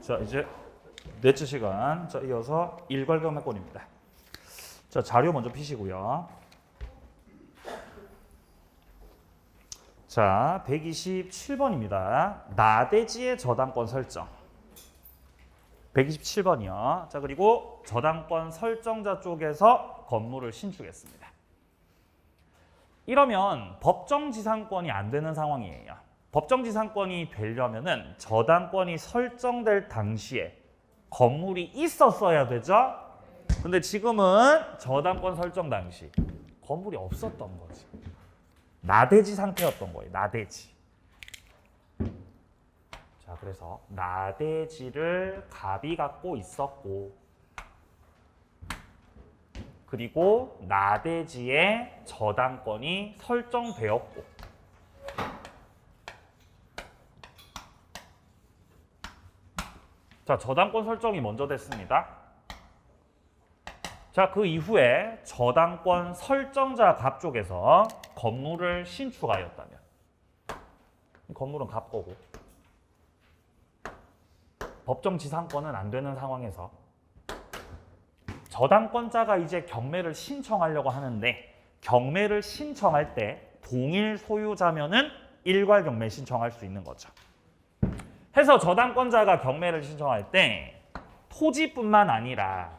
자, 이제 넷째 시간. 자, 이어서 일괄경매권입니다. 자, 자료 먼저 피시고요. 자, 127번입니다. 나대지의 저당권 설정. 127번이요. 자, 그리고 저당권 설정자 쪽에서 건물을 신축했습니다. 이러면 법정지상권이 안 되는 상황이에요. 법정지상권이 되려면은 저당권이 설정될 당시에 건물이 있었어야 되죠. 근데 지금은 저당권 설정 당시 건물이 없었던 거지. 나대지 상태였던 거예요. 나대지. 자, 그래서 나대지를 갑이 갖고 있었고, 그리고 나대지의 저당권이 설정되었고, 자, 저당권 설정이 먼저 됐습니다. 자, 그 이후에 저당권 설정자 갑 쪽에서 건물을 신축하였다면, 이 건물은 갑 거고, 법정지상권은 안 되는 상황에서 저당권자가 이제 경매를 신청하려고 하는데, 경매를 신청할 때 동일 소유자면은 일괄경매 신청할 수 있는 거죠. 해서 저당권자가 경매를 신청할 때 토지뿐만 아니라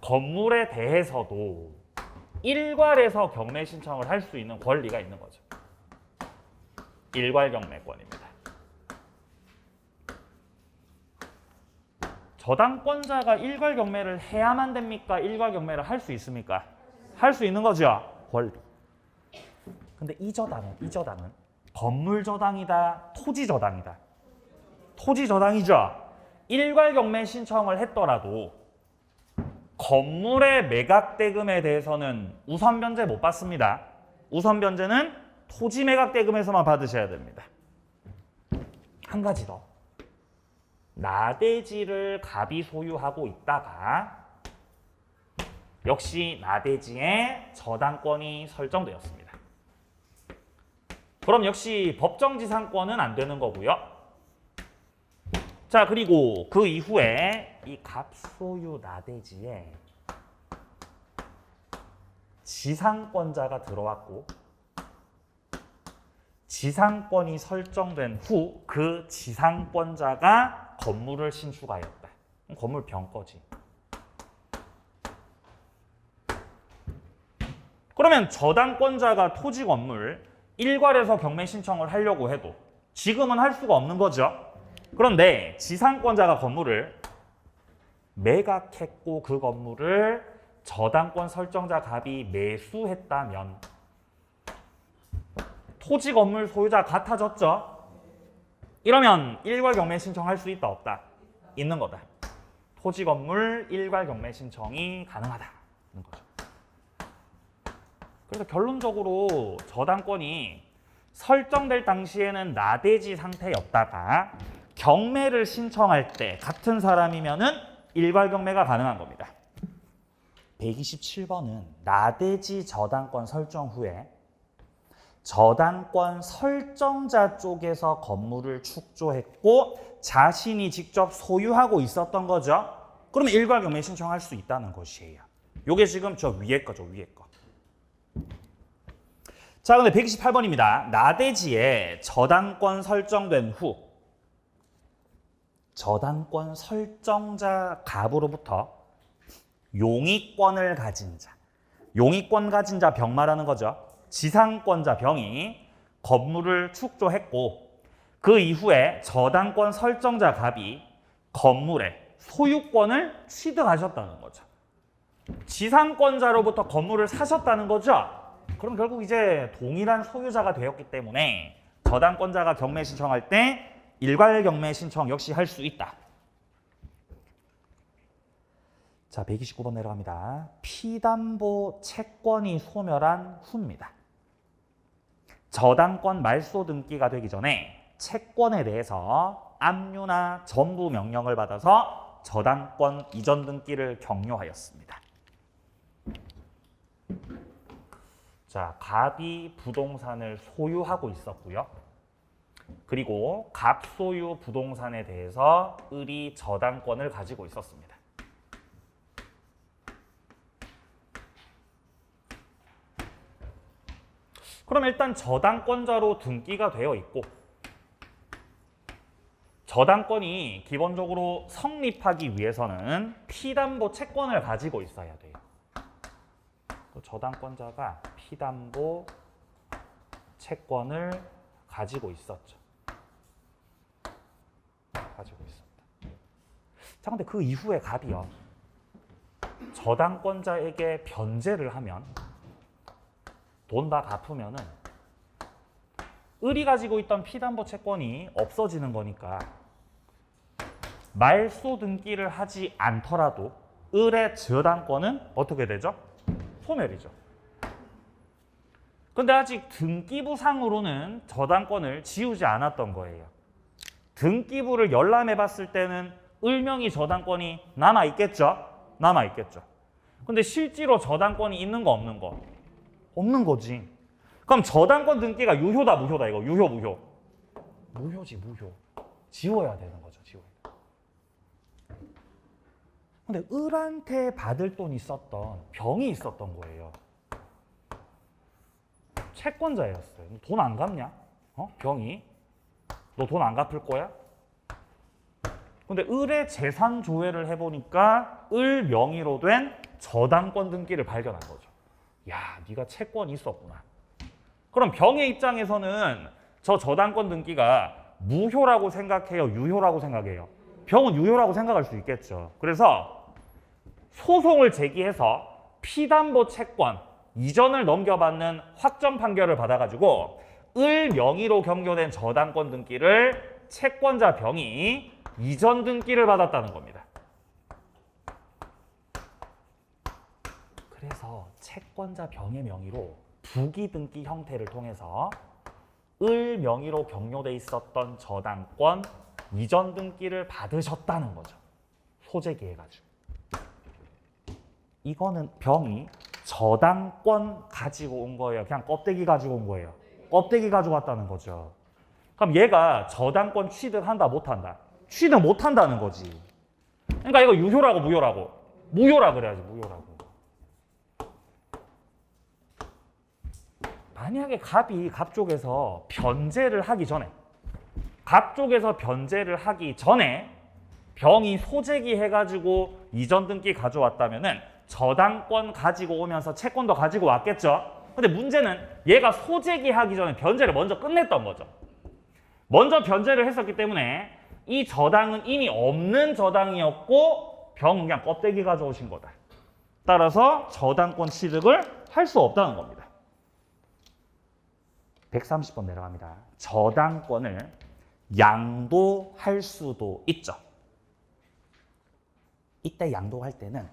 건물에 대해서도 일괄해서 경매 신청을 할 수 있는 권리가 있는 거죠. 일괄경매권입니다. 저당권자가 일괄경매를 해야만 됩니까? 일괄경매를 할 수 있습니까? 할 수 있는 거죠. 권리. 근데 이 저당은 건물 저당이다, 토지 저당이다. 토지 저당이죠. 일괄경매 신청을 했더라도 건물의 매각대금에 대해서는 우선 변제 못 받습니다. 우선 변제는 토지 매각대금에서만 받으셔야 됩니다. 한 가지 더. 나대지를 갑이 소유하고 있다가 역시 나대지의 저당권이 설정되었습니다. 그럼 역시 법정지상권은 안 되는 거고요. 자, 그리고 그 이후에 이 갑소유 나대지에 지상권자가 들어왔고, 지상권이 설정된 후 그 지상권자가 건물을 신축하였다. 건물 병거지. 그러면 저당권자가 토지 건물 일괄해서 경매 신청을 하려고 해도 지금은 할 수가 없는 거죠. 그런데 지상권자가 건물을 매각했고 그 건물을 저당권 설정자 갑이 매수했다면 토지 건물 소유자 같아졌죠. 이러면 일괄 경매 신청할 수 있다 없다? 있는 거다. 토지 건물 일괄 경매 신청이 가능하다는 거죠. 그래서 결론적으로 저당권이 설정될 당시에는 나대지 상태였다가 경매를 신청할 때 같은 사람이면은 일괄 경매가 가능한 겁니다. 127번은 나대지 저당권 설정 후에 저당권 설정자 쪽에서 건물을 축조했고 자신이 직접 소유하고 있었던 거죠. 그러면 일괄 경매 신청할 수 있다는 것이에요. 요게 지금 저 위에 거죠, 위에 거. 자, 근데 128번입니다. 나대지에 저당권 설정된 후 저당권 설정자 갑으로부터 용의권을 가진 자, 용의권 가진 자 병 말하는 거죠. 지상권자 병이 건물을 축조했고 그 이후에 저당권 설정자 갑이 건물의 소유권을 취득하셨다는 거죠. 지상권자로부터 건물을 사셨다는 거죠. 그럼 결국 이제 동일한 소유자가 되었기 때문에 저당권자가 경매 신청할 때 일괄 경매 신청 역시 할 수 있다. 자, 129번 내려갑니다. 피담보 채권이 소멸한 후입니다. 저당권 말소 등기가 되기 전에 채권에 대해서 압류나 전부 명령을 받아서 저당권 이전 등기를 격려하였습니다. 자, 갑이 부동산을 소유하고 있었고요. 그리고 갑소유 부동산에 대해서 을이 저당권을 가지고 있었습니다. 그럼 일단 저당권자로 등기가 되어 있고 저당권이 기본적으로 성립하기 위해서는 피담보 채권을 가지고 있어야 돼요. 저당권자가 피담보 채권을 가지고 있었죠. 가지고 있었다. 자, 근데 그 이후에 갑이요. 저당권자에게 변제를 하면 돈 다 갚으면은 을이 가지고 있던 피담보 채권이 없어지는 거니까 말소 등기를 하지 않더라도 을의 저당권은 어떻게 되죠? 소멸이죠. 근데 아직 등기부상으로는 저당권을 지우지 않았던 거예요. 등기부를 열람해 봤을 때는 을명의 저당권이 남아있겠죠? 남아있겠죠. 근데 실제로 저당권이 있는 거 없는 거? 없는 거지. 그럼 저당권 등기가 유효다 무효다 이거? 유효 무효? 무효지 무효. 지워야 되는 거죠. 지워야 돼. 근데 을한테 받을 돈이 있었던 병이 있었던 거예요. 채권자였어요. 돈 안 갚냐? 병이? 너 돈 안 갚을 거야? 근데 을의 재산 조회를 해보니까 을 명의로 된 저당권 등기를 발견한 거죠. 야, 네가 채권이 있었구나. 그럼 병의 입장에서는 저 저당권 등기가 무효라고 생각해요? 유효라고 생각해요? 병은 유효라고 생각할 수 있겠죠. 그래서 소송을 제기해서 피담보 채권 이전을 넘겨받는 확정 판결을 받아가지고 을 명의로 경료된 저당권 등기를 채권자 병이 이전 등기를 받았다는 겁니다. 그래서 채권자 병의 명의로 부기 등기 형태를 통해서 을 명의로 경료돼 있었던 저당권 이전 등기를 받으셨다는 거죠. 소재기해가지고. 이거는 병이 저당권 가지고 온 거예요? 그냥 껍데기 가지고 온 거예요? 껍데기 가지고 왔다는 거죠. 그럼 얘가 저당권 취득한다 못한다? 취득 못한다는 거지. 그러니까 이거 유효라고 무효라고? 무효라 그래야지 무효라고. 만약에 갑이 갑 쪽에서 변제를 하기 전에 병이 소재기 해가지고 이전 등기 가져왔다면은 저당권 가지고 오면서 채권도 가지고 왔겠죠. 근데 문제는 얘가 소재기 하기 전에 변제를 먼저 끝냈던 거죠. 먼저 변제를 했었기 때문에 이 저당은 이미 없는 저당이었고 병은 그냥 껍데기 가져오신 거다. 따라서 저당권 취득을 할 수 없다는 겁니다. 130번 내려갑니다. 저당권을 양도할 수도 있죠. 이때 양도할 때는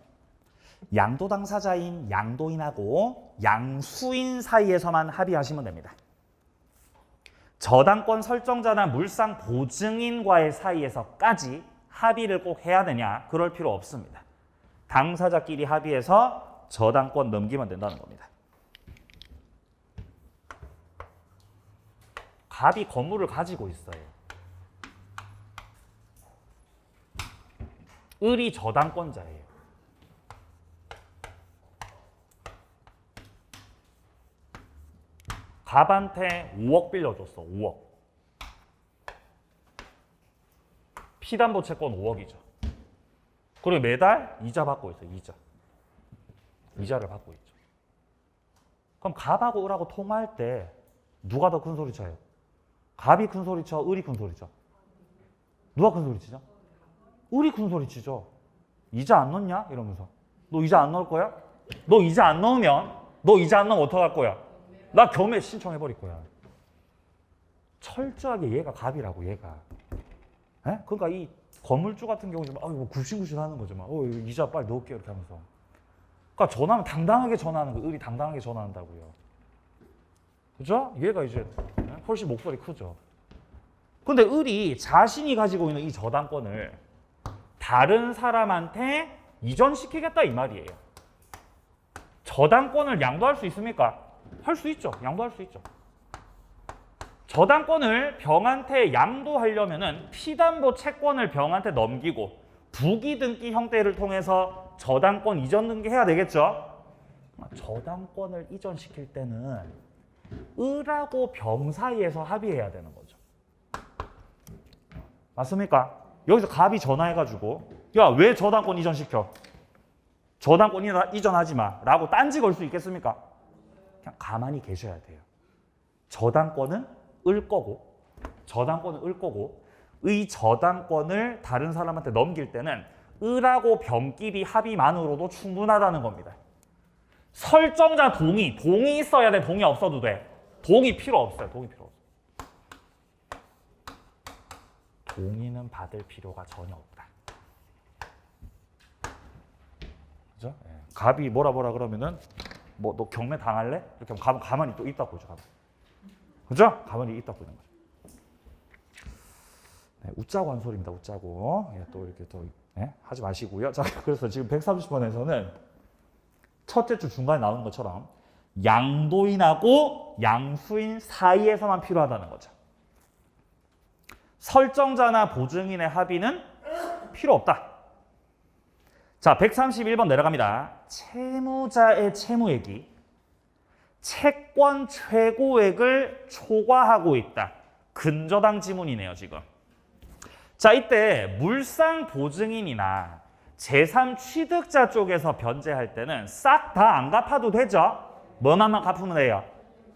양도 당사자인 양도인하고 양수인 사이에서만 합의하시면 됩니다. 저당권 설정자나 물상 보증인과의 사이에서까지 합의를 꼭 해야 되냐? 그럴 필요 없습니다. 당사자끼리 합의해서 저당권 넘기면 된다는 겁니다. 갑이 건물을 가지고 있어요. 을이 저당권자예요. 갑한테 5억 빌려줬어. 5억. 피담보 채권 5억이죠. 그리고 매달 이자 받고 있어요. 이자를 받고 있죠. 그럼 갑하고 을하고 통화할 때 누가 더 큰 소리 쳐요? 갑이 큰 소리 쳐? 을이 큰 소리 쳐? 누가 큰 소리 치죠? 을이 큰 소리 치죠. 이자 안 넣냐? 이러면서. 너 이자 안 넣을 거야? 너 이자 안 넣으면 어떡할 거야? 나 경매 신청해버릴 거야. 철저하게 얘가 갑이라고, 얘가. 에? 그러니까 이 건물주 같은 경우는 막 굽신굽신 하는 거죠. 막 이자 빨리 넣을게 이렇게 하면서. 그러니까 전화는 당당하게 전화하는 거, 을이 당당하게 전화한다고요. 그죠? 얘가 이제 훨씬 목소리 크죠. 근데 을이 자신이 가지고 있는 이 저당권을 다른 사람한테 이전시키겠다 이 말이에요. 저당권을 양도할 수 있습니까? 할 수 있죠. 양도할 수 있죠. 저당권을 병한테 양도하려면은 피담보 채권을 병한테 넘기고 부기 등기 형태를 통해서 저당권 이전 등기해야 되겠죠. 저당권을 이전시킬 때는 을하고 병 사이에서 합의해야 되는 거죠. 맞습니까? 여기서 갑이 전화해가지고 야, 왜 저당권 이전시켜? 저당권 이전하지 마 라고 딴지 걸 수 있겠습니까? 그냥 가만히 계셔야 돼요. 저당권은 을 거고 의 저당권을 다른 사람한테 넘길 때는 을하고 병끼리 합의만으로도 충분하다는 겁니다. 설정자 동의 있어야 돼. 동의 없어도 돼. 동의 필요 없어요. 동의는 받을 필요가 전혀 없다. 그죠? 예. 갑이 뭐라 그러면은 뭐 너 경매 당할래? 이렇게 하면 가만히 또 있다 보죠. 그죠? 가만히 있다 보는 거죠. 네, 웃자고 한 소리입니다. 웃자고. 예, 또 이렇게 또 하지 마시고요. 자, 그래서 지금 130번에서는 첫째 줄 중간에 나오는 것처럼 양도인하고 양수인 사이에서만 필요하다는 거죠. 설정자나 보증인의 합의는 필요 없다. 자, 131번 내려갑니다. 채무자의 채무액이 채권 최고액을 초과하고 있다. 근저당 지문이네요, 지금. 자, 이때 물상 보증인이나 제3취득자 쪽에서 변제할 때는 싹 다 안 갚아도 되죠? 뭐만 갚으면 돼요?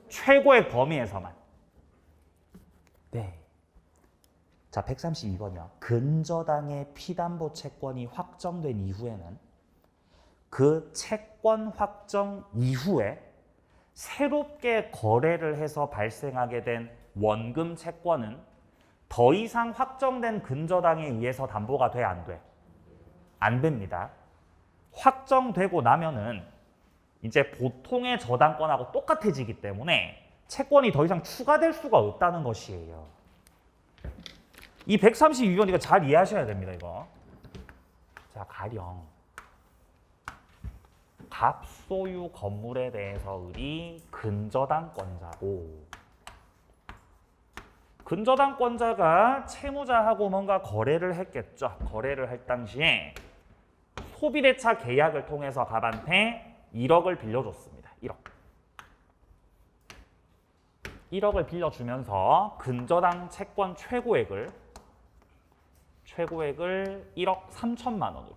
최고액 범위에서만. 네. 자, 132번이요. 근저당의 피담보 채권이 확정된 이후에는 그 채권 확정 이후에 새롭게 거래를 해서 발생하게 된 원금 채권은 더 이상 확정된 근저당에 의해서 담보가 돼, 안 돼? 안 됩니다. 확정되고 나면은 이제 보통의 저당권하고 똑같아지기 때문에 채권이 더 이상 추가될 수가 없다는 것이에요. 이 132번 이거 잘 이해하셔야 됩니다, 이거. 자, 가령 갑소유 건물에 대해서 을이 근저당권자고 근저당권자가 채무자하고 뭔가 거래를 했겠죠. 거래를 할 당시에 소비대차 계약을 통해서 갑한테 1억을 빌려줬습니다. 1억을 빌려주면서 근저당 채권 최고액을 1억 3천만 원으로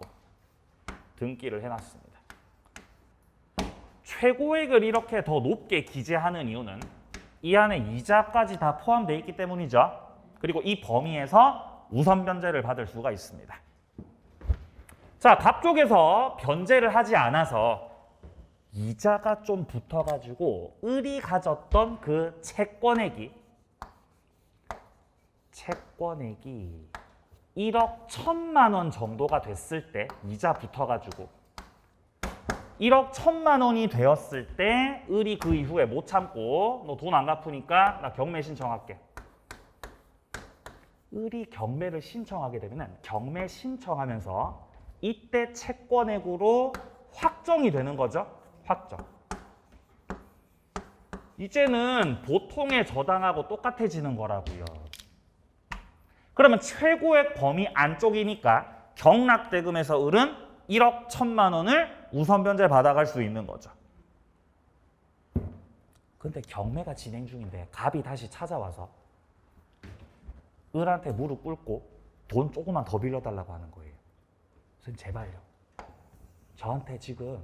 등기를 해놨습니다. 최고액을 이렇게 더 높게 기재하는 이유는 이 안에 이자까지 다 포함되어 있기 때문이죠. 그리고 이 범위에서 우선 변제를 받을 수가 있습니다. 자, 갑 쪽에서 변제를 하지 않아서 이자가 좀 붙어가지고 을이 가졌던 그 채권액이 1억 1천만 원 정도가 됐을 때 이자 붙어가지고 1억 1천만 원이 되었을 때 을이 그 이후에 못 참고 너 돈 안 갚으니까 나 경매 신청할게. 을이 경매를 신청하게 되면 경매 신청하면서 이때 채권액으로 확정이 되는 거죠. 확정. 이제는 보통의 저당하고 똑같아지는 거라고요. 그러면 최고액 범위 안쪽이니까 경락대금에서 을은 1억 1천만 원을 우선 변제 받아갈 수 있는 거죠. 근데 경매가 진행 중인데 갑이 다시 찾아와서 을한테 무릎 꿇고 돈 조금만 더 빌려달라고 하는 거예요. 선생님 제발요. 저한테 지금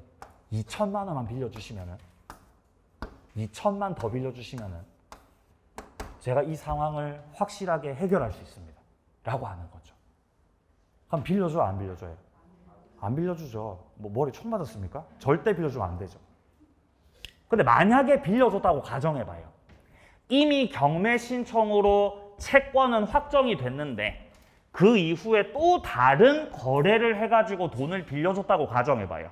2천만 원만 빌려주시면은 2천만 더 빌려주시면은 제가 이 상황을 확실하게 해결할 수 있습니다. 라고 하는 거죠. 그럼 빌려줘요? 안 빌려줘요? 안 빌려주죠. 뭐 머리 총 맞았습니까? 절대 빌려주면 안 되죠. 근데 만약에 빌려줬다고 가정해봐요. 이미 경매 신청으로 채권은 확정이 됐는데 그 이후에 또 다른 거래를 해가지고 돈을 빌려줬다고 가정해봐요.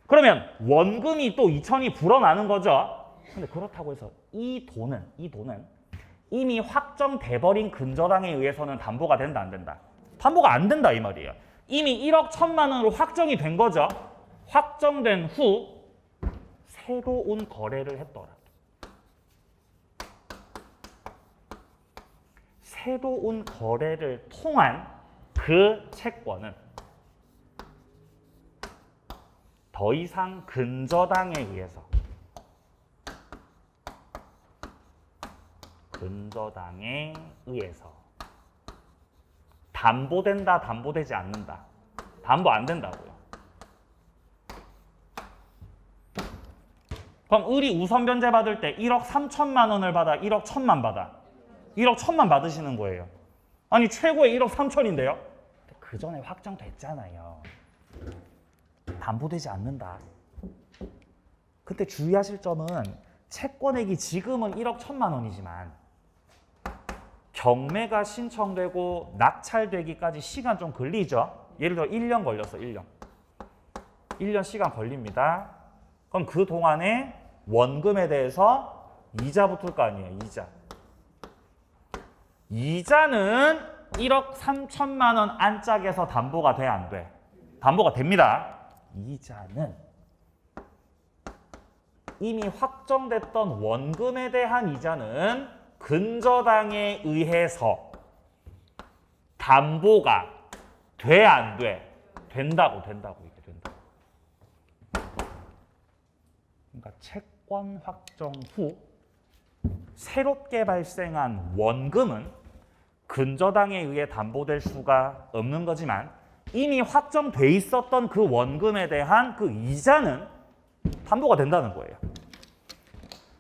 그러면 원금이 또 2천이 불어나는 거죠. 근데 그렇다고 해서 이 돈은 이미 확정돼버린 근저당에 의해서는 담보가 된다, 안 된다? 담보가 안 된다 이 말이에요. 이미 1억 1천만 원으로 확정이 된 거죠. 확정된 후 새로운 거래를 했더라. 새로운 거래를 통한 그 채권은 더 이상 근저당에 의해서 담보된다, 담보되지 않는다. 담보 안 된다고요. 그럼 을이 우선 변제 받을 때 1억 3천만 원을 받아, 1억 1천만 받아. 1억 1천만 받으시는 거예요. 아니 최고의 1억 3천인데요. 그 전에 확정됐잖아요. 담보되지 않는다. 그때 주의하실 점은 채권액이 지금은 1억 1천만 원이지만 경매가 신청되고 낙찰되기까지 시간 좀 걸리죠. 예를 들어 1년 걸렸어. 1년 시간 걸립니다. 그럼 그 동안에 원금에 대해서 이자 붙을 거 아니에요. 이자는 1억 3천만 원 안짝에서 담보가 돼, 안 돼? 담보가 됩니다. 이자는 이미 확정됐던 원금에 대한 이자는 근저당에 의해서 담보가 돼, 안 돼? 된다고 이게 된다. 그러니까 채권 확정 후 새롭게 발생한 원금은 근저당에 의해 담보될 수가 없는 거지만 이미 확정돼 있었던 그 원금에 대한 그 이자는 담보가 된다는 거예요.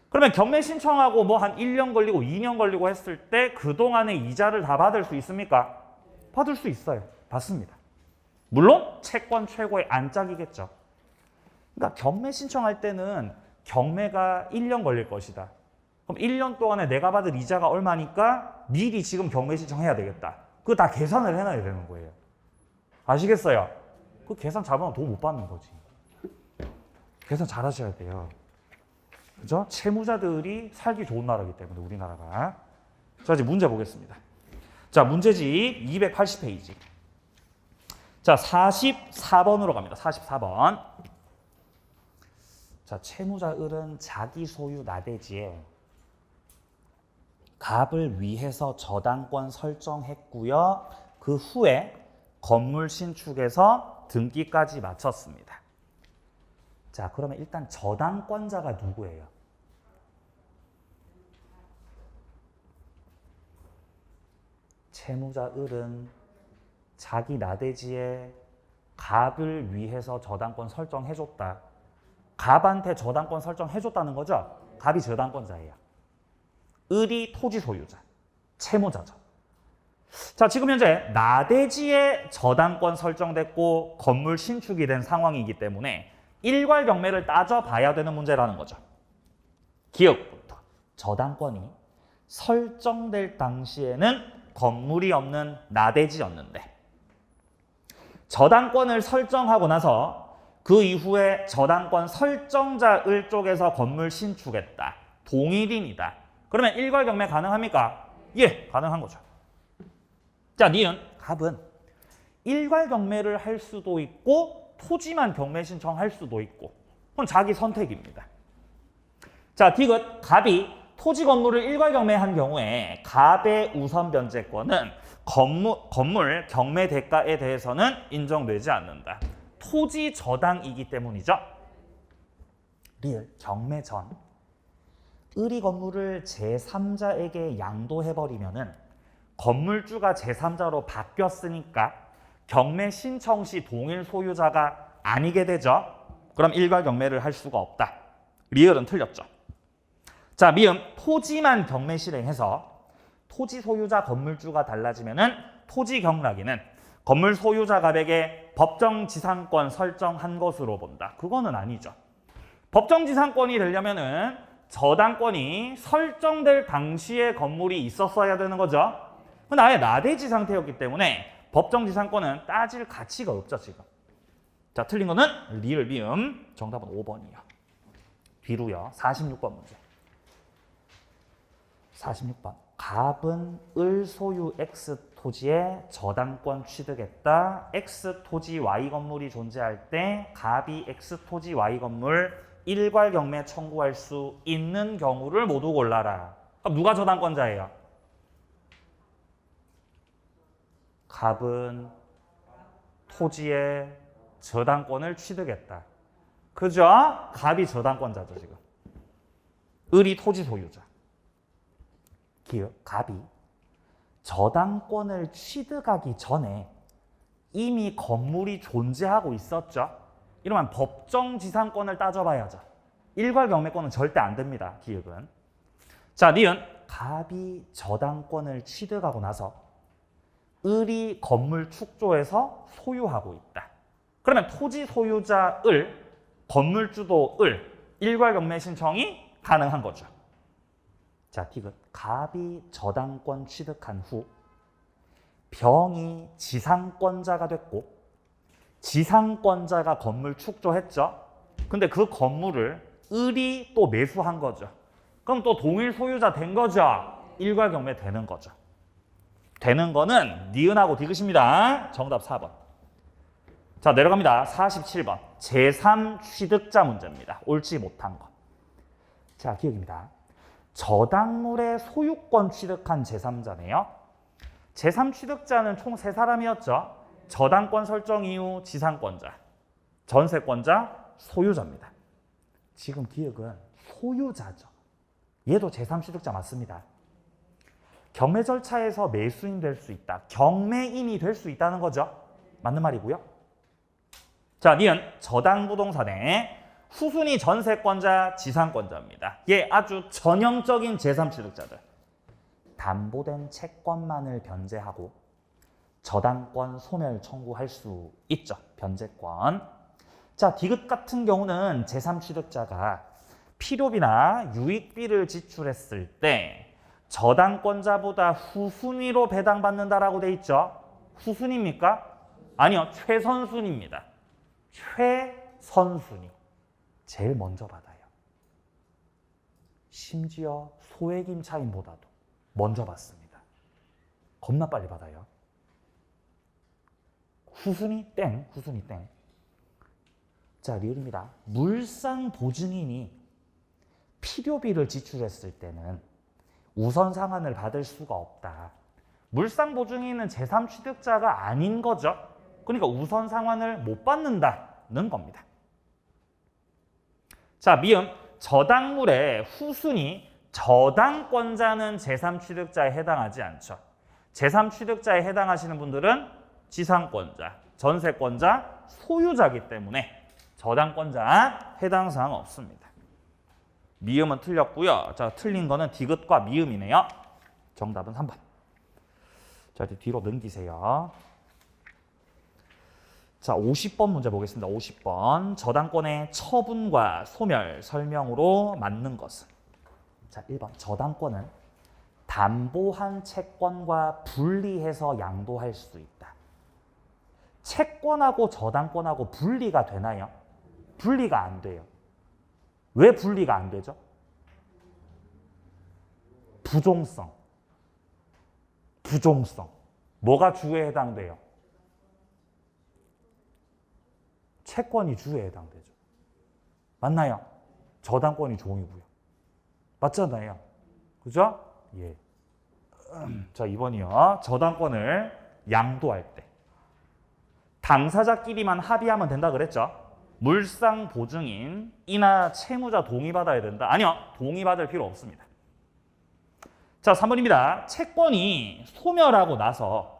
그러면 경매 신청하고 뭐 한 1년 걸리고 2년 걸리고 했을 때 그동안의 이자를 다 받을 수 있습니까? 받을 수 있어요. 받습니다. 물론 채권 최고의 안짝이겠죠. 그러니까 경매 신청할 때는 경매가 1년 걸릴 것이다. 그럼 1년 동안에 내가 받을 이자가 얼마니까 미리 지금 경매 신청해야 되겠다. 그거 다 계산을 해놔야 되는 거예요. 아시겠어요? 그 계산 잘못하면 돈 못 받는 거지. 계산 잘 하셔야 돼요. 그죠? 채무자들이 살기 좋은 나라이기 때문에 우리나라가. 자, 이제 문제 보겠습니다. 자, 문제집 280페이지. 자, 44번으로 갑니다. 44번. 자, 채무자 을은 자기 소유 나대지에 갑을 위해서 저당권 설정했고요. 그 후에 건물 신축에서 등기까지 마쳤습니다. 자, 그러면 일단 저당권자가 누구예요? 채무자 을은 자기 나대지에 갑을 위해서 저당권 설정해줬다. 갑한테 저당권 설정해줬다는 거죠? 갑이 저당권자예요. 을이 토지 소유자, 채무자죠. 자, 지금 현재 나대지에 저당권 설정됐고 건물 신축이 된 상황이기 때문에 일괄 경매를 따져봐야 되는 문제라는 거죠. 기억부터 저당권이 설정될 당시에는 건물이 없는 나대지였는데 저당권을 설정하고 나서 그 이후에 저당권 설정자 을 쪽에서 건물 신축했다. 동일인이다. 그러면 일괄 경매 가능합니까? 예, 가능한 거죠. 자, 니은 갑은 일괄 경매를 할 수도 있고 토지만 경매 신청할 수도 있고 그건 자기 선택입니다. 자, 디귿 갑이 토지 건물을 일괄 경매한 경우에 갑의 우선 변제권은 건물 경매 대가에 대해서는 인정되지 않는다. 토지 저당이기 때문이죠. 리을 경매 전 을이 건물을 제3자에게 양도해버리면은 건물주가 제3자로 바뀌었으니까 경매 신청 시 동일 소유자가 아니게 되죠. 그럼 일괄 경매를 할 수가 없다. 리을은 틀렸죠. 자, 미음 토지만 경매 실행해서 토지 소유자 건물주가 달라지면은 토지 경락인은 건물 소유자 갑에게 법정 지상권 설정한 것으로 본다. 그거는 아니죠. 법정 지상권이 되려면은 저당권이 설정될 당시에 건물이 있었어야 되는 거죠. 근데 아예 나대지 상태였기 때문에 법정 지상권은 따질 가치가 없죠, 지금. 자, 틀린 거는 리을 미음. 정답은 5번이요. 뒤로요. 46번 문제. 46번. 갑은 을 소유 X 토지에 저당권 취득했다. X 토지 Y 건물이 존재할 때 갑이 X 토지 Y 건물 일괄 경매 청구할 수 있는 경우를 모두 골라라. 그럼 누가 저당권자예요? 갑은 토지의 저당권을 취득했다. 그죠? 갑이 저당권자죠, 지금. 을이 토지 소유자. 기억, 갑이 저당권을 취득하기 전에 이미 건물이 존재하고 있었죠. 이러면 법정지상권을 따져봐야죠. 일괄경매권은 절대 안 됩니다, 기억은. 자, 니은 갑이 저당권을 취득하고 나서 을이 건물 축조해서 소유하고 있다. 그러면 토지 소유자 을, 건물주도 을, 일괄경매 신청이 가능한 거죠. 자, 디귿. 갑이 저당권 취득한 후 병이 지상권자가 됐고 지상권자가 건물 축조했죠. 근데 그 건물을 을이 또 매수한 거죠. 그럼 또 동일 소유자 된 거죠. 일괄경매 되는 거죠. 되는 거는 니은하고 디귿입니다. 정답 4번. 자, 내려갑니다. 47번. 제3취득자 문제입니다. 옳지 못한 거. 자, 기억입니다. 저당물의 소유권 취득한 제3자네요. 제3취득자는 총 3사람이었죠. 저당권 설정 이후 지상권자, 전세권자, 소유자입니다. 지금 기억은 소유자죠. 얘도 제3취득자 맞습니다. 경매 절차에서 매수인 될 수 있다. 경매인이 될 수 있다는 거죠. 맞는 말이고요. 자, 니은 저당부동산의 후순위 전세권자, 지상권자입니다. 얘 아주 전형적인 제3취득자들. 담보된 채권만을 변제하고 저당권 소멸 청구할 수 있죠. 변제권. 자, 디귿 같은 경우는 제3취득자가 필요비나 유익비를 지출했을 때 저당권자보다 후순위로 배당받는다라고 돼 있죠. 후순위입니까? 아니요. 최선순위입니다. 최선순위. 제일 먼저 받아요. 심지어 소액 임차인보다도 먼저 받습니다. 겁나 빨리 받아요. 후순위 땡, 후순위 땡. 자, 리을입니다. 물상 보증인이 필요비를 지출했을 때는 우선 상환을 받을 수가 없다. 물상 보증인은 제3취득자가 아닌 거죠. 그러니까 우선 상환을 못 받는다는 겁니다. 자, 미음. 저당물의 후순위 저당권자는 제3취득자에 해당하지 않죠. 제3취득자에 해당하시는 분들은 지상권자, 전세권자, 소유자이기 때문에 저당권자 해당 사항 없습니다. 미음은 틀렸고요. 자, 틀린 거는 디귿과 미음이네요. 정답은 3번. 자, 이제 뒤로 넘기세요. 자, 50번 문제 보겠습니다. 50번. 저당권의 처분과 소멸 설명으로 맞는 것은? 자, 1번. 저당권은 담보한 채권과 분리해서 양도할 수 있다. 채권하고 저당권하고 분리가 되나요? 분리가 안 돼요. 왜 분리가 안 되죠? 부종성. 부종성. 뭐가 주에 해당돼요? 채권이 주에 해당되죠. 맞나요? 저당권이 종이고요. 맞잖아요. 그죠? 예. 자, 2번이요. 저당권을 양도할 때 당사자끼리만 합의하면 된다 그랬죠? 물상 보증인이나 채무자 동의받아야 된다. 아니요. 동의받을 필요 없습니다. 자, 3번입니다. 채권이 소멸하고 나서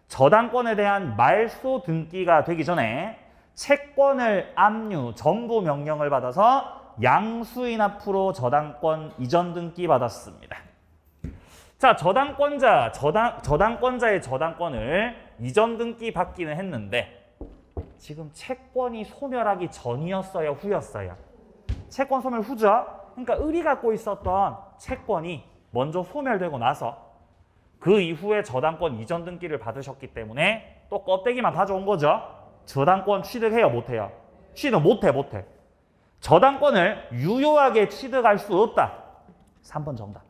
저당권에 대한 말소 등기가 되기 전에 채권을 압류, 전부 명령을 받아서 양수인 앞으로 저당권 이전 등기 받았습니다. 자, 저당권자의 저당권을 이전 등기 받기는 했는데 지금 채권이 소멸하기 전이었어요, 후였어요? 채권 소멸 후죠? 그러니까 을이 갖고 있었던 채권이 먼저 소멸되고 나서 그 이후에 저당권 이전 등기를 받으셨기 때문에 또 껍데기만 가져온 거죠. 저당권 취득해요, 못해요? 취득 못해. 저당권을 유효하게 취득할 수 없다. 3번 정답.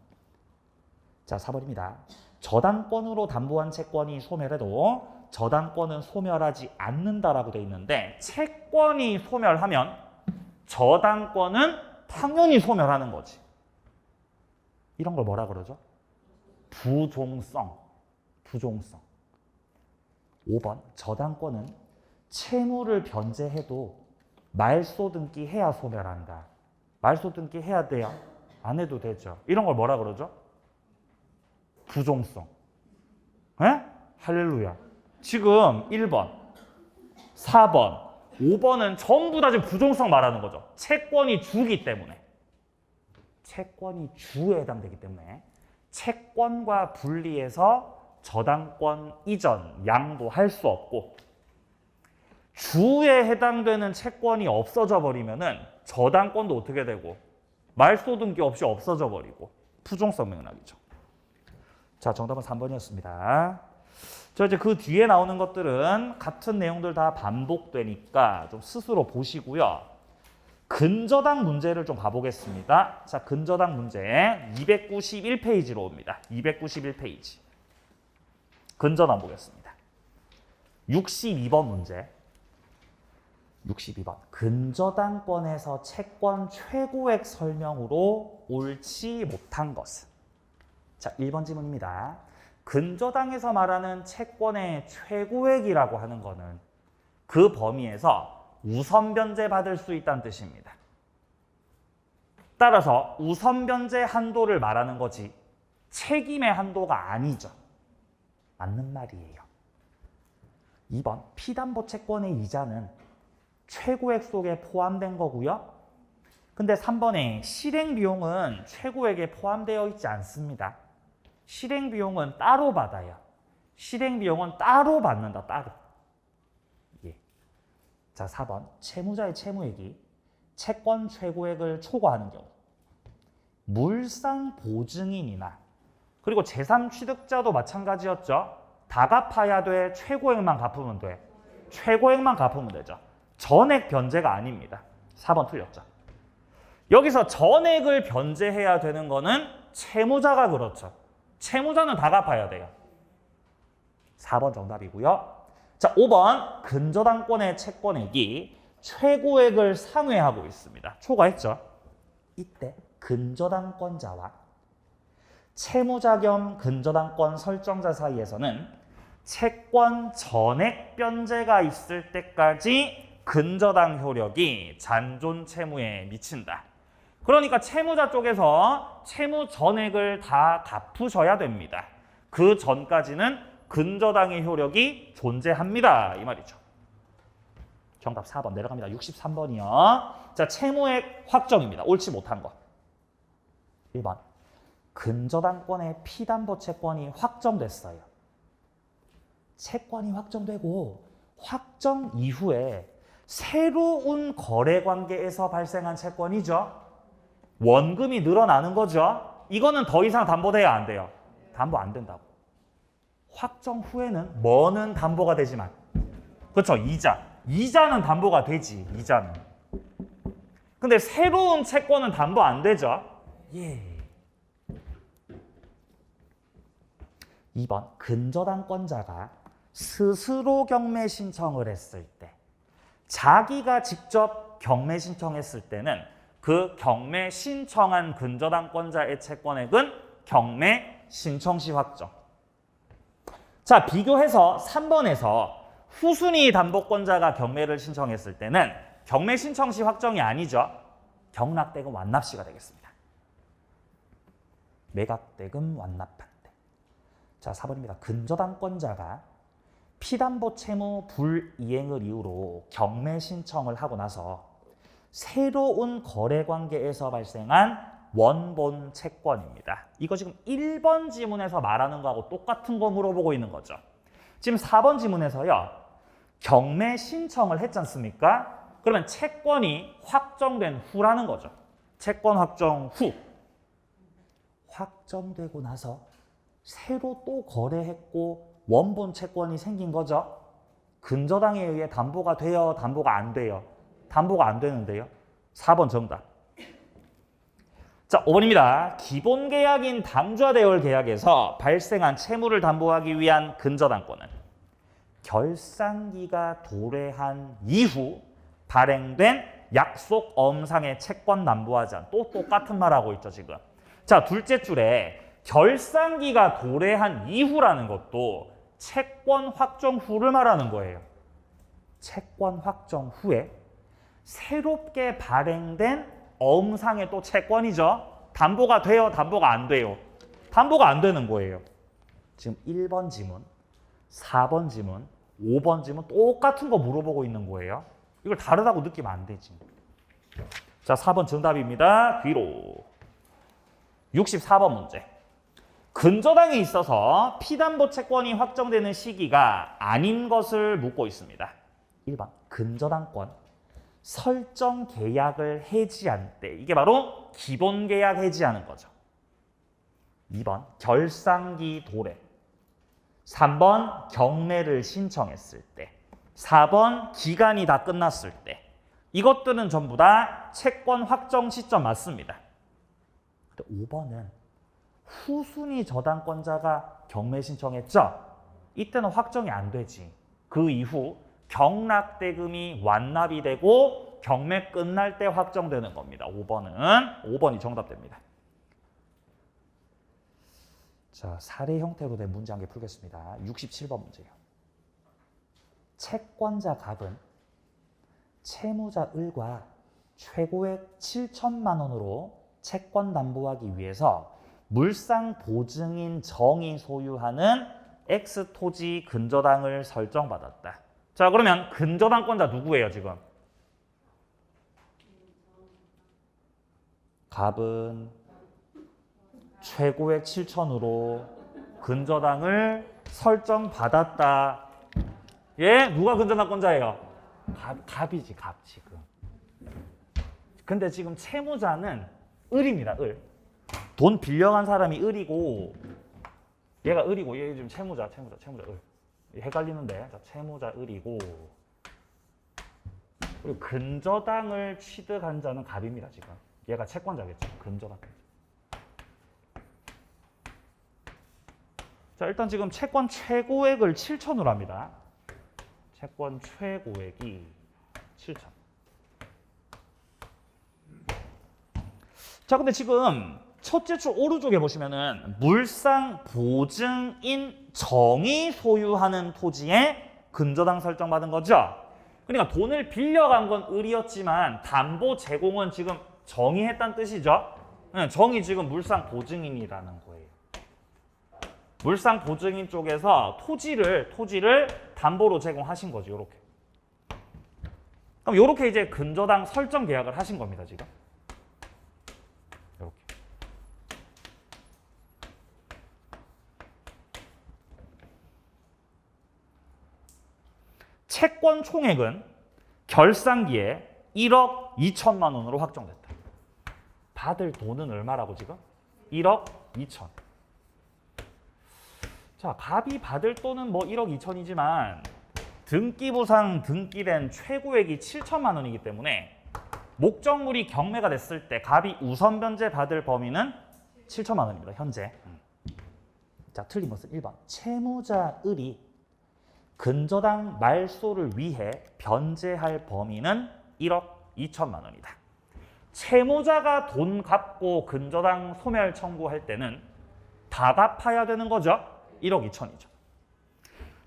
자, 4번입니다. 저당권으로 담보한 채권이 소멸해도 저당권은 소멸하지 않는다라고 돼 있는데 채권이 소멸하면 저당권은 당연히 소멸하는 거지. 이런 걸 뭐라 그러죠? 부종성. 5번 저당권은 채무를 변제해도 말소등기 해야 소멸한다. 말소등기 해야 돼요? 안 해도 되죠. 이런 걸 뭐라 그러죠? 부종성. 에? 할렐루야. 지금 1번, 4번, 5번은 전부 다 지금 부종성 말하는 거죠. 채권이 주기 때문에. 채권이 주에 해당되기 때문에 채권과 분리해서 저당권 이전, 양도할 수 없고 주에 해당되는 채권이 없어져 버리면은 저당권도 어떻게 되고 말소등기 없이 없어져 버리고 부종성 맥락이죠. 자, 정답은 3번이었습니다. 저 이제 그 뒤에 나오는 것들은 같은 내용들 다 반복되니까 좀 스스로 보시고요. 근저당 문제를 좀 봐보겠습니다. 자, 근저당 문제 291페이지로 옵니다. 291페이지. 근저당 보겠습니다. 62번 문제. 62번. 근저당권에서 채권 최고액 설명으로 옳지 못한 것은? 자, 1번 지문입니다. 근저당에서 말하는 채권의 최고액이라고 하는 거는 그 범위에서 우선 변제 받을 수 있다는 뜻입니다. 따라서 우선 변제 한도를 말하는 거지 책임의 한도가 아니죠. 맞는 말이에요. 2번 피담보 채권의 이자는 최고액 속에 포함된 거고요. 근데 3번에 실행 비용은 최고액에 포함되어 있지 않습니다. 실행 비용은 따로 받아요. 실행 비용은 따로 받는다. 따로. 예. 자, 4번 채무자의 채무액이 채권 최고액을 초과하는 경우 물상 보증인이나 그리고 제3취득자도 마찬가지였죠. 다 갚아야 돼. 최고액만 갚으면 돼. 최고액만 갚으면 되죠. 전액 변제가 아닙니다. 4번 틀렸죠. 여기서 전액을 변제해야 되는 거는 채무자가 그렇죠. 채무자는 다 갚아야 돼요. 4번 정답이고요. 자, 5번 근저당권의 채권액이 최고액을 상회하고 있습니다. 초과했죠. 이때 근저당권자와 채무자 겸 근저당권 설정자 사이에서는 채권 전액 변제가 있을 때까지 근저당 효력이 잔존 채무에 미친다. 그러니까 채무자 쪽에서 채무 전액을 다 갚으셔야 됩니다. 그 전까지는 근저당의 효력이 존재합니다. 이 말이죠. 정답 4번 내려갑니다. 63번이요. 자, 채무액 확정입니다. 옳지 못한 거. 1번. 근저당권의 피담보 채권이 확정됐어요. 채권이 확정되고 확정 이후에 새로운 거래 관계에서 발생한 채권이죠. 원금이 늘어나는 거죠. 이거는 더 이상 담보돼야 안 돼요. 담보 안 된다고. 확정 후에는 뭐는 담보가 되지만 그렇죠. 이자는 담보가 되지. 이자는. 근데 새로운 채권은 담보 안 되죠. 예. 2번 근저당권자가 스스로 경매 신청을 했을 때 자기가 직접 경매 신청했을 때는 그 경매 신청한 근저당권자의 채권액은 경매 신청 시 확정. 자, 비교해서 3번에서 후순위 담보권자가 경매를 신청했을 때는 경매 신청 시 확정이 아니죠. 경락대금 완납시가 되겠습니다. 매각대금 완납한 때. 자, 4번입니다. 근저당권자가 피담보 채무 불이행을 이유로 경매 신청을 하고 나서 새로운 거래 관계에서 발생한 원본 채권입니다. 이거 지금 1번 지문에서 말하는 거하고 똑같은 거 물어보고 있는 거죠. 지금 4번 지문에서요. 경매 신청을 했지 않습니까? 그러면 채권이 확정된 후라는 거죠. 채권 확정 후. 확정되고 나서 새로 또 거래했고 원본 채권이 생긴 거죠. 근저당에 의해 담보가 돼요? 담보가 안 돼요? 담보가 안 되는데요. 4번 정답. 자, 5번입니다. 기본계약인 당좌대월 계약에서 발생한 채무를 담보하기 위한 근저당권은 결산기가 도래한 이후 발행된 약속 엄상의 채권 담보하지 않은 또 똑같은 말하고 있죠 지금. 자, 둘째 줄에 결산기가 도래한 이후라는 것도 채권 확정 후를 말하는 거예요. 채권 확정 후에 새롭게 발행된 어음상의 또 채권이죠. 담보가 돼요? 담보가 안 돼요? 담보가 안 되는 거예요. 지금 1번 지문, 4번 지문, 5번 지문 똑같은 거 물어보고 있는 거예요. 이걸 다르다고 느끼면 안 되지. 자, 4번 정답입니다. 뒤로. 64번 문제. 근저당에 있어서 피담보 채권이 확정되는 시기가 아닌 것을 묻고 있습니다. 1번 근저당권 설정 계약을 해지한 때, 이게 바로 기본 계약 해지하는 거죠. 2번 결상기 도래, 3번 경매를 신청했을 때, 4번 기간이 다 끝났을 때. 이것들은 전부 다 채권 확정 시점 맞습니다. 근데 5번은 후순위 저당권자가 경매 신청했죠? 이때는 확정이 안 되지. 그 이후 경락대금이 완납이 되고 경매 끝날 때 확정되는 겁니다. 5번이 정답됩니다. 자, 사례 형태로 된 문제 한 개 풀겠습니다. 67번 문제예요. 채권자 갑은 채무자 을과 최고액 7천만 원으로 채권 담보하기 위해서 물상 보증인 정이 소유하는 X 토지 근저당을 설정받았다. 자, 그러면 근저당권자 누구예요, 지금? 갑은 최고액 7천으로 근저당을 설정받았다. 예? 누가 근저당권자예요? 갑이지, 갑 지금. 근데 지금 채무자는 을입니다, 을. 돈 빌려간 사람이 을이고, 얘가 을이고, 얘 지금 채무자 을. 헷갈리는데, 자, 채무자 을이고, 그리고 근저당을 취득한 자는 갑입니다, 지금. 얘가 채권자겠죠, 근저당. 자, 일단 지금 채권 최고액을 7천으로 합니다. 채권 최고액이 7천. 자, 근데 지금 첫째 줄 오른쪽에 보시면은 물상 보증인 정이 소유하는 토지에 근저당 설정받은 거죠. 그러니까 돈을 빌려간 건 을이었지만 담보 제공은 지금 정이 했다는 뜻이죠. 정이 지금 물상 보증인이라는 거예요. 물상 보증인 쪽에서 토지를 담보로 제공하신 거죠. 요렇게. 그럼 요렇게 이제 근저당 설정 계약을 하신 겁니다, 지금. 요렇게. 채권 총액은 결상기에 1억 2천만 원으로 확정됐다. 받을 돈은 얼마라고 지금? 1억 2천. 자, 갑이 받을 돈은 뭐 1억 2천이지만 등기부상 등기된 최고액이 7천만 원이기 때문에 목적물이 경매가 됐을 때 갑이 우선 변제 받을 범위는 7천만 원입니다. 현재. 자, 틀린 것은 1번. 채무자 을이 근저당 말소를 위해 변제할 범위는 1억 2천만 원이다. 채무자가 돈 갚고 근저당 소멸 청구할 때는 다 갚아야 되는 거죠. 1억 2천이죠.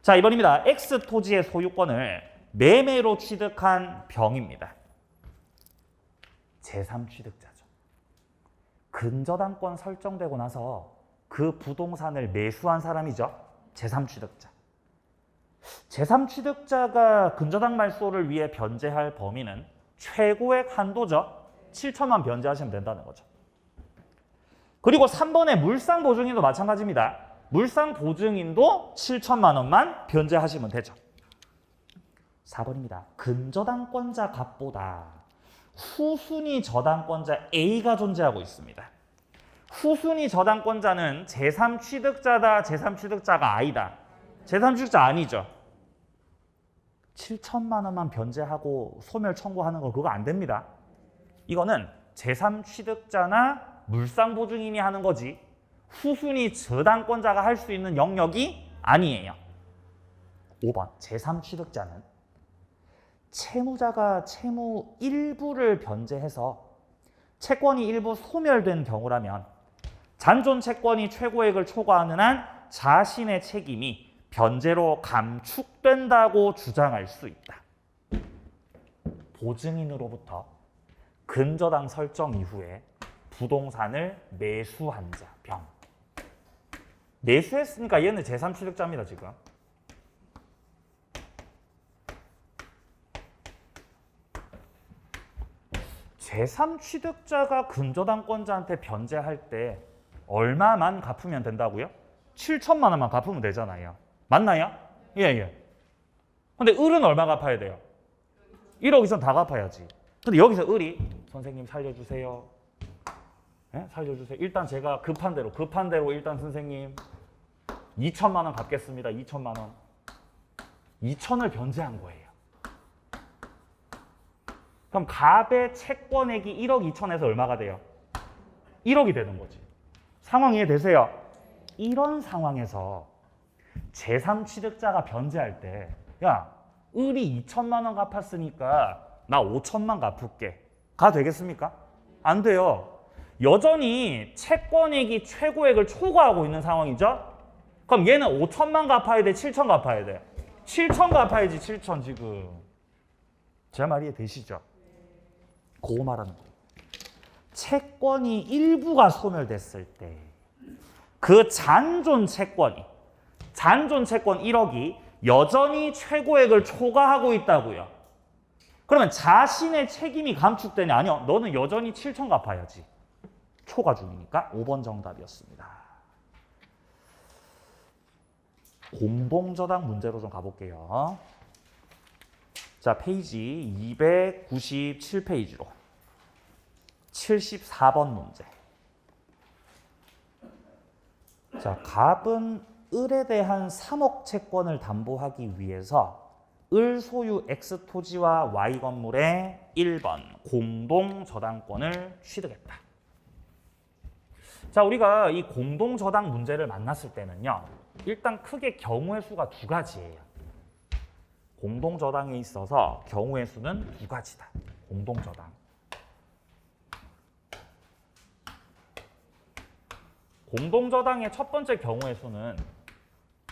자, 2번입니다. X 토지의 소유권을 매매로 취득한 병입니다. 제3취득자죠. 근저당권 설정되고 나서 그 부동산을 매수한 사람이죠. 제3취득자. 제3취득자가 근저당 말소를 위해 변제할 범위는 최고액 한도죠. 7천만 변제하시면 된다는 거죠. 그리고 3번의 물상보증인도 마찬가지입니다. 물상보증인도 7천만 원만 변제하시면 되죠. 4번입니다. 근저당권자 갑보다 후순위 저당권자 A가 존재하고 있습니다. 후순위 저당권자는 제3취득자다, 제3취득자가 아니다. 제3취득자 아니죠. 7천만 원만 변제하고 소멸 청구하는 거 그거 안 됩니다. 이거는 제3취득자나 물상보증인이 하는 거지 후순위 저당권자가 할 수 있는 영역이 아니에요. 5번 제3취득자는 채무자가 채무 일부를 변제해서 채권이 일부 소멸된 경우라면 잔존 채권이 최고액을 초과하는 한 자신의 책임이 변제로 감축된다고 주장할 수 있다. 보증인으로부터 근저당 설정 이후에 부동산을 매수한 자, 병. 매수했으니까 얘는 제3취득자입니다, 지금. 제3취득자가 근저당권자한테 변제할 때 얼마만 갚으면 된다고요? 7천만 원만 갚으면 되잖아요. 맞나요? 예, 예. 근데 을은 얼마 갚아야 돼요? 1억 이상 다 갚아야지. 근데 여기서 을이 선생님 살려주세요. 네? 살려주세요. 일단 제가 급한 대로 일단 선생님 2천만 원 갚겠습니다. 2천만 원. 2천을 변제한 거예요. 그럼 갑의 채권액이 1억 2천에서 얼마가 돼요? 1억이 되는 거지. 상황 이해되세요? 이런 상황에서 제3취득자가 변제할 때 야, 을이 2천만 원 갚았으니까 나 5천만 갚을게. 가 되겠습니까? 안 돼요. 여전히 채권액이 최고액을 초과하고 있는 상황이죠? 그럼 얘는 5천만 갚아야 돼? 7천 갚아야 돼? 7천 갚아야지. 7천 지금. 제 말 이해되시죠? 그거 말하는 거예요. 채권이 일부가 소멸됐을 때 그 잔존 채권 1억이 여전히 최고액을 초과하고 있다고요. 그러면 자신의 책임이 감축되냐? 아니요. 너는 여전히 7천 갚아야지. 초과 중이니까 5번 정답이었습니다. 공동저당 문제로 좀 가볼게요. 자, 페이지 297페이지로 74번 문제. 자, 갑은 을에 대한 3억 채권을 담보하기 위해서 을 소유 X 토지와 Y 건물의 1번 공동저당권을 취득했다. 자, 우리가 이 공동저당 문제를 만났을 때는요, 일단 크게 경우의 수가 두 가지예요. 공동저당에 있어서 경우의 수는 두 가지다. 공동저당. 공동저당의 첫 번째 경우의 수는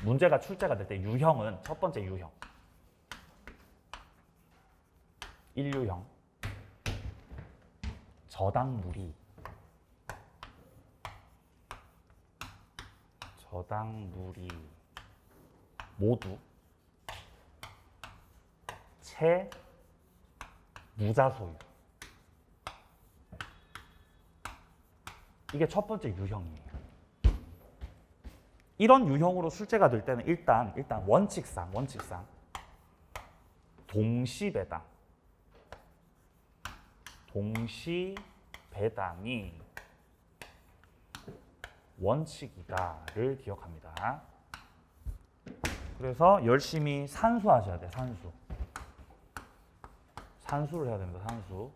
문제가 출제가 될 때 유형은 첫 번째 유형. 1유형. 저당물이 모두 채 무자 소유. 이게 첫 번째 유형이에요. 이런 유형으로 출제가 될 때는 일단 원칙상 동시배당이 원칙이다를 기억합니다. 그래서 열심히 산수하셔야 돼요. 산수를 해야 됩니다. 산수.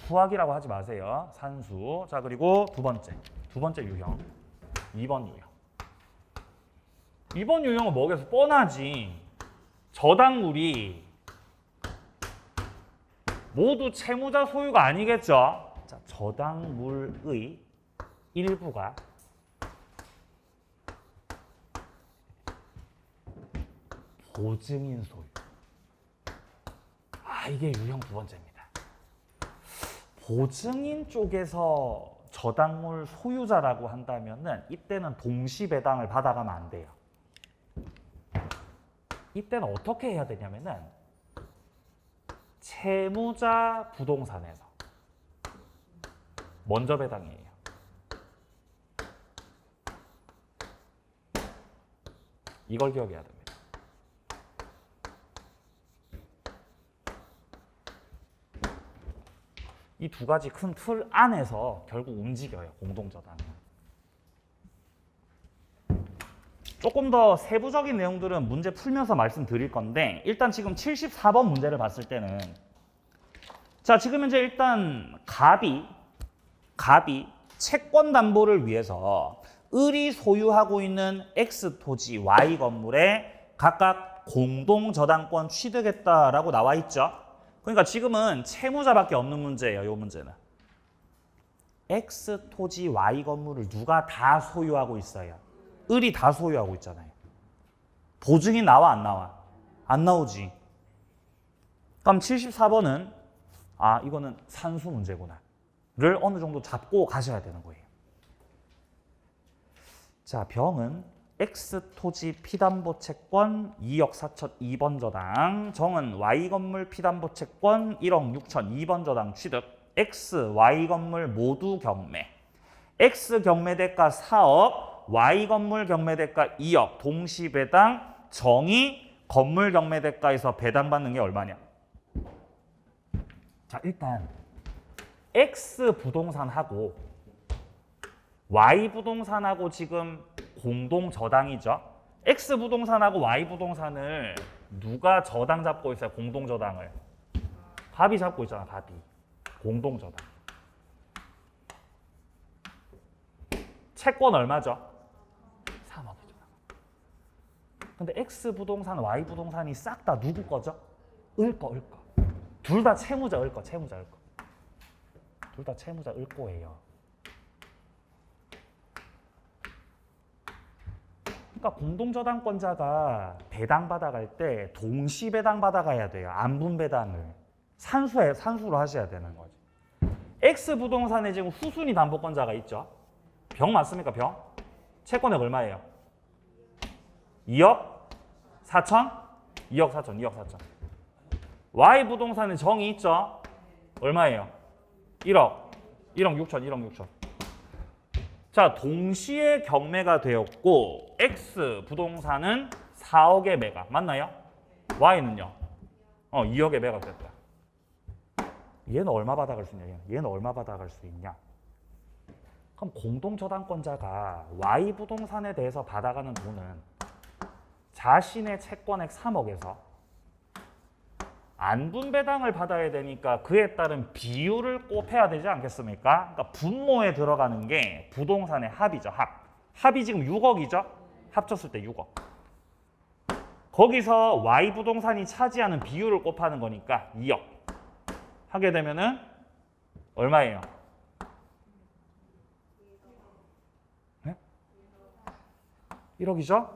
수학이라고 하지 마세요. 산수. 자, 그리고 두 번째 유형. 2번 유형. 2번 유형은 뭐겠어? 뻔하지. 저당물이 모두 채무자 소유가 아니겠죠? 자, 저당물의 일부가 보증인 소유. 이게 유형 두 번째입니다. 보증인 쪽에서 저당물 소유자라고 한다면은 이때는 동시배당을 받아가면 안 돼요. 이때는 어떻게 해야 되냐면은 채무자 부동산에서 먼저 배당이에요. 이걸 기억해야 됩니다. 이 두 가지 큰 틀 안에서 결국 움직여요. 공동저당은. 조금 더 세부적인 내용들은 문제 풀면서 말씀드릴 건데 일단 지금 74번 문제를 봤을 때는 자, 지금 현재 일단 갑이 채권 담보를 위해서 을이 소유하고 있는 X 토지, Y 건물에 각각 공동저당권 취득했다라고 나와 있죠. 그러니까 지금은 채무자밖에 없는 문제예요. 이 문제는. X 토지 Y 건물을 누가 다 소유하고 있어요? 을이 다 소유하고 있잖아요. 보증이 나와 안 나와? 안 나오지. 그럼 74번은 아 이거는 산수 문제구나 를 어느 정도 잡고 가셔야 되는 거예요. 자, 병은 X 토지 피담보 채권 2억 4천 2번 저당, 정은 Y 건물 피담보 채권 1억 6천 2번 저당 취득, X, Y 건물 모두 경매. X 경매 대가 4억, Y 건물 경매 대가 2억, 동시 배당, 정이 건물 경매 대가에서 배당받는 게 얼마냐? 자, 일단 X 부동산하고 Y 부동산하고 지금 공동 저당이죠. X 부동산하고 Y 부동산을 누가 저당 잡고 있어요? 공동 저당을. 갑이 잡고 있잖아, 갑이. 공동 저당. 채권 얼마죠? 3억이죠. 근데 X 부동산, Y 부동산이 싹 다 누구 거죠? 을 거. 둘 다 채무자 을 거. 둘 다 채무자 을 거예요. 그러니까 공동저당권자가 배당 받아갈 때 동시 배당 받아가야 돼요. 안분 배당을 산수로 하셔야 되는 거지. X 부동산에 지금 후순위 담보권자가 있죠. 병 맞습니까? 병? 채권액 얼마예요? 2억 4천? 2억 4천. Y 부동산에 정이 있죠. 얼마예요? 1억 6천. 자, 동시에 경매가 되었고 X 부동산은 4억의 매각 맞나요? Y는요? 2억의 매각 됐다. 얘는 얼마 받아갈 수 있냐? 얘는 얼마 받아갈 수 있냐? 그럼 공동저당권자가 Y 부동산에 대해서 받아가는 돈은 자신의 채권액 3억에서 안분배당을 받아야 되니까 그에 따른 비율을 곱해야 되지 않겠습니까? 그러니까 분모에 들어가는 게 부동산의 합이죠. 합이 지금 6억이죠? 합쳤을 때 6억. 거기서 Y 부동산이 차지하는 비율을 곱하는 거니까 2억. 하게 되면은 얼마예요? 네? 1억이죠?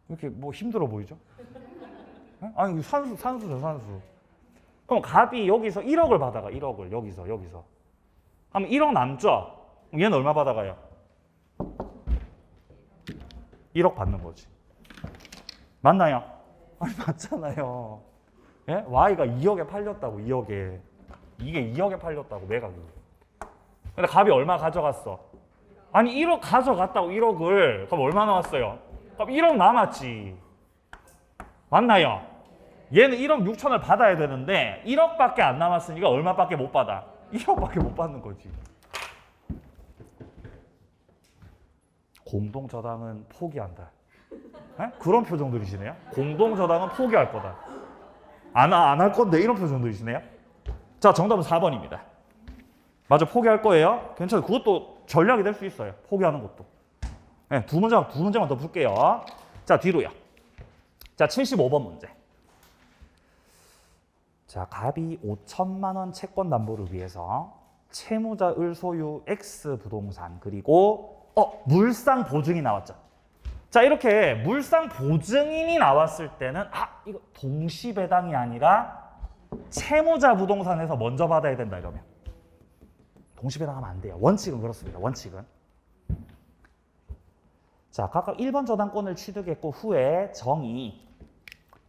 이렇게 뭐 힘들어 보이죠? 네? 아니 산수죠. 그럼 갑이 여기서 1억을 받아가. 1억을 여기서. 그럼 1억 남죠? 얘는 얼마 받아가요? 1억 받는 거지. 맞나요? 아니 맞잖아요. 예? Y가 2억에 팔렸다고. 2억에. 이게 2억에 팔렸다고 매각이. 근데 갑이 얼마 가져갔어? 아니 1억 가져갔다고 1억을. 그럼 얼마 나왔어요? 그럼 1억 남았지. 맞나요? 얘는 1억 6천을 받아야 되는데 1억밖에 안 남았으니까 얼마밖에 못 받아? 1억밖에 못 받는 거지. 공동저당은 포기한다. 에? 그런 표정들이시네요. 공동저당은 포기할 거다. 안 할 건데 이런 표정들이시네요. 자, 정답은 4번입니다. 맞아, 포기할 거예요. 괜찮아요. 그것도 전략이 될 수 있어요. 포기하는 것도. 네, 두 문제만 더 풀게요. 자, 뒤로요. 자, 75번 문제. 자, 갑이 5천만 원 채권 담보를 위해서 채무자 을 소유 X 부동산 그리고 물상 보증이 나왔죠. 자, 이렇게 물상 보증인이 나왔을 때는 이거 동시 배당이 아니라 채무자 부동산에서 먼저 받아야 된다 이러면 동시 배당하면 안 돼요. 원칙은 그렇습니다. 원칙은. 자, 각각 1번 저당권을 취득했고 후에 정이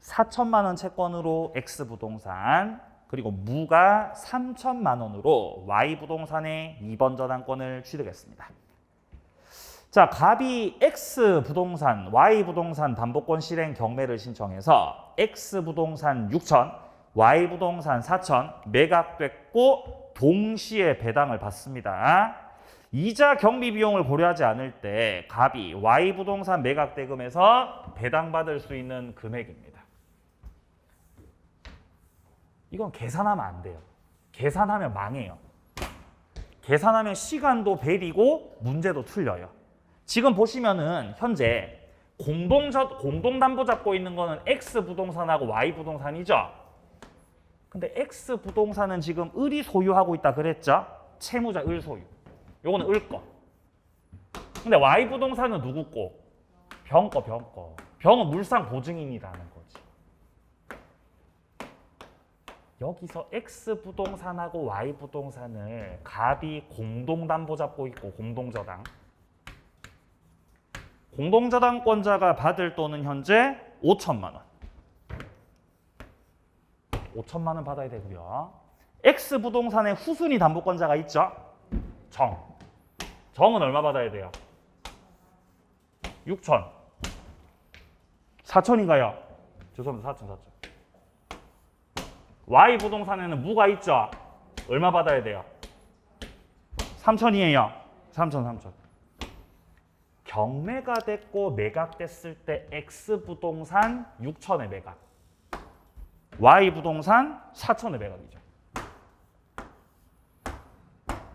4천만 원 채권으로 X 부동산 그리고 무가 3천만 원으로 Y 부동산의 2번 저당권을 취득했습니다. 자, 갑이 X 부동산, Y 부동산 담보권 실행 경매를 신청해서 X 부동산 6천, Y 부동산 4천 매각됐고 동시에 배당을 받습니다. 이자 경비 비용을 고려하지 않을 때 갑이 Y 부동산 매각 대금에서 배당받을 수 있는 금액입니다. 이건 계산하면 안 돼요. 계산하면 망해요. 계산하면 시간도 베리고 문제도 틀려요. 지금 보시면은 현재 공동담보 잡고 있는 거는 X 부동산하고 Y 부동산이죠. 근데 X 부동산은 지금 을이 소유하고 있다 그랬죠? 채무자 을 소유. 요거는 을 거. 근데 Y 부동산은 누구 거? 병 거, 병 거. 병은 물상 보증인이라는 거지. 여기서 X 부동산하고 Y 부동산을 갑이 공동담보 잡고 있고 공동저당. 공동저당권자가 받을 돈은 현재 5천만 원. 5천만 원 받아야 되고요. X 부동산의 후순위 담보권자가 있죠. 정은 얼마 받아야 돼요? 6천. 4천인가요? 죄송합니다. 4천. Y 부동산에는 무가 있죠. 얼마 받아야 돼요? 3천이에요. 3천. 경매가 됐고 매각됐을 때 X 부동산 6천에 매각. Y 부동산 4천에 매각이죠.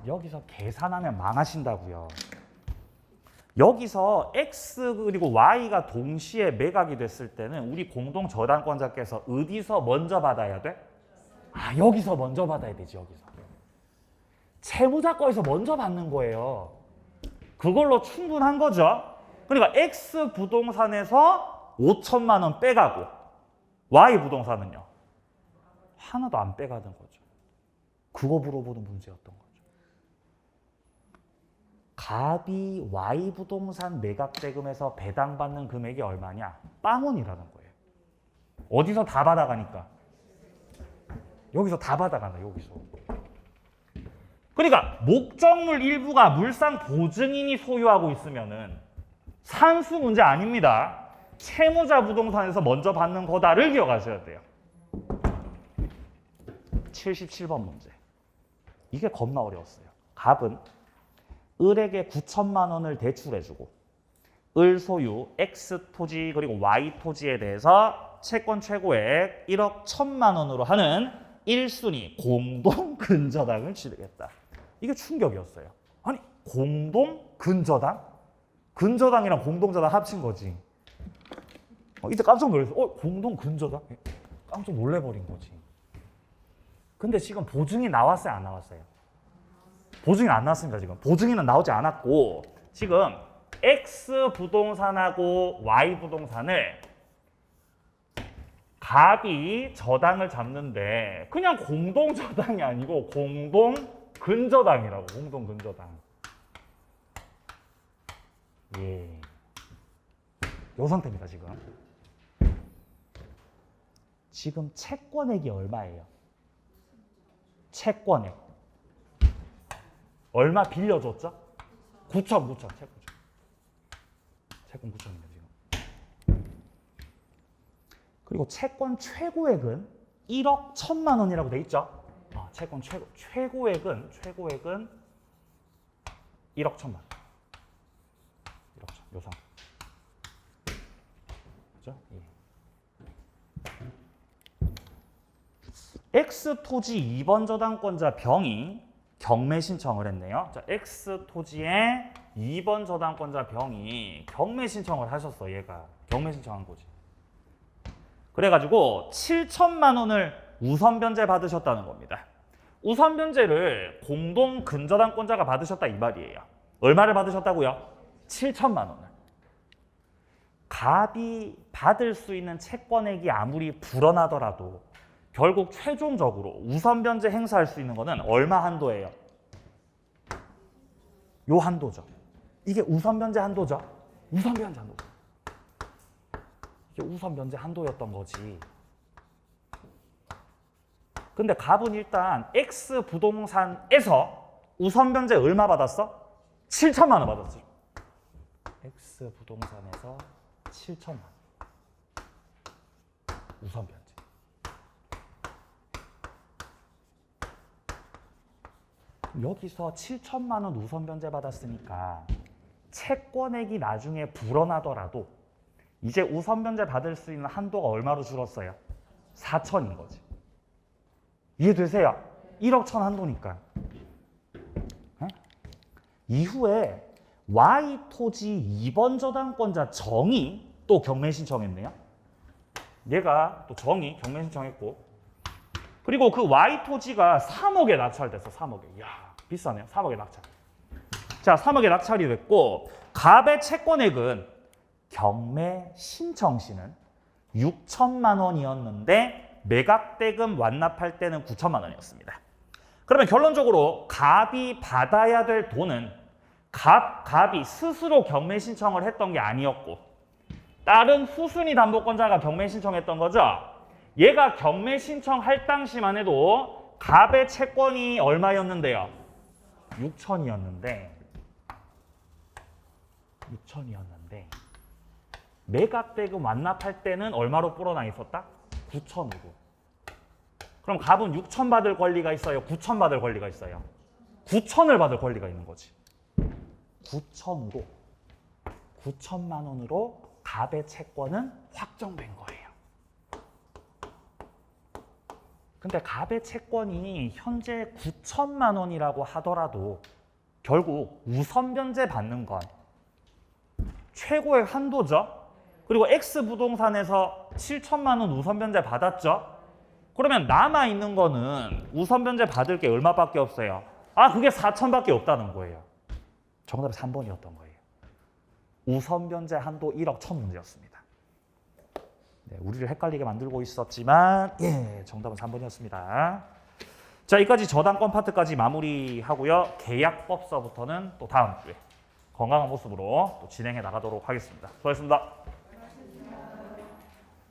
여기서 계산하면 망하신다고요. 여기서 X 그리고 Y가 동시에 매각이 됐을 때는 우리 공동저당권자께서 어디서 먼저 받아야 돼? 여기서 먼저 받아야 되지. 여기서. 채무자 거에서 먼저 받는 거예요. 그걸로 충분한 거죠. 그러니까 X 부동산에서 5천만 원 빼가고 Y 부동산은요. 하나도 안 빼가는 거죠. 그거 물어보는 문제였던 거죠. 갑이 Y 부동산 매각 대금에서 배당받는 금액이 얼마냐? 빵원이라는 거예요. 어디서 다 받아가니까? 여기서 다 받아간다. 여기서. 그러니까 목적물 일부가 물상 보증인이 소유하고 있으면은 산수 문제 아닙니다. 채무자 부동산에서 먼저 받는 거다를 기억하셔야 돼요. 77번 문제. 이게 겁나 어려웠어요. 갑은 을에게 9천만 원을 대출해주고 을 소유 X 토지 그리고 Y 토지에 대해서 채권 최고액 1억 1천만 원으로 하는 1순위 공동 근저당을 치르겠다. 이게 충격이었어요. 아니 공동 근저당? 근저당이랑 공동저당 합친 거지. 이때 깜짝 놀랐어. 공동 근저당? 깜짝 놀래버린 거지. 근데 지금 보증이 나왔어요, 안 나왔어요? 보증이 안 나왔습니다. 지금 보증이는 나오지 않았고 지금 X 부동산하고 Y 부동산을 갑이 저당을 잡는데 그냥 공동저당이 아니고 공동근저당이라고. 공동근저당. 예, 요 상태입니다. 지금 채권액이 얼마예요? 채권액 얼마 빌려줬죠? 9천. 채권 9천입니다. 지금. 그리고 채권 최고액은 1억 1천만 원이라고 돼 있죠? 채권 최고액은 1억 1천만 원. 1억 1천. 요 상태. 그죠? 예. X 토지 2번 저당권자 병이 경매 신청을 했네요. 자, X 토지의 2번 저당권자 병이 경매 신청을 하셨어. 얘가 경매 신청한 거지. 그래가지고 7천만 원을 우선 변제 받으셨다는 겁니다. 우선 변제를 공동 근저당권자가 받으셨다 이 말이에요. 얼마를 받으셨다고요? 7천만 원을. 갑이 받을 수 있는 채권액이 아무리 불어나더라도 결국 최종적으로 우선 변제 행사할 수 있는 거는 얼마 한도예요? 요 한도죠. 이게 우선 변제 한도죠. 우선 변제 한도. 이게 우선 변제 한도였던 거지. 근데 갑은 일단 X 부동산에서 우선 변제 얼마 받았어? 7천만 원 받았어. X 부동산에서 7천만 원. 우선 변제. 여기서 7천만 원 우선 변제 받았으니까 채권액이 나중에 불어나더라도 이제 우선 변제 받을 수 있는 한도가 얼마로 줄었어요? 4천인 거지. 이해되세요? 1억 1천 한도니까. 이후에 Y 토지 2번 저당권자 정이 또 경매 신청했네요. 얘가 또 정이 경매 신청했고 그리고 그 Y 토지가 3억에 낙찰됐어. 3억에. 이야, 비싸네요. 3억에 낙찰. 자, 3억에 낙찰이 됐고 갑의 채권액은 경매 신청 시는 6천만 원이었는데 매각대금 완납할 때는 9천만 원이었습니다. 그러면 결론적으로 갑이 받아야 될 돈은 갑이 스스로 경매 신청을 했던 게 아니었고 다른 후순위 담보권자가 경매 신청했던 거죠. 얘가 경매 신청할 당시만 해도 갑의 채권이 얼마였는데요? 6천이었는데 매각대금 완납할 때는 얼마로 불어나 있었다? 9천으로. 그럼 갑은 6천 받을 권리가 있어요? 9천 받을 권리가 있어요? 9천을 받을 권리가 있는 거지. 9천만 원으로 갑의 채권은 확정된 거예요. 근데 갑의 채권이 현재 9천만 원이라고 하더라도 결국 우선 변제 받는 건 최고의 한도죠. 그리고 X부동산에서 7천만 원 우선 변제 받았죠. 그러면 남아있는 거는 우선 변제 받을 게 얼마밖에 없어요? 그게 4천밖에 없다는 거예요. 정답이 3번이었던 거예요. 우선 변제 한도 1억 1천 문제였습니다. 네, 우리를 헷갈리게 만들고 있었지만 정답은 3번이었습니다. 자, 여기까지 저당권 파트까지 마무리하고요. 계약법서부터는 또 다음 주에 건강한 모습으로 또 진행해 나가도록 하겠습니다. 수고하셨습니다.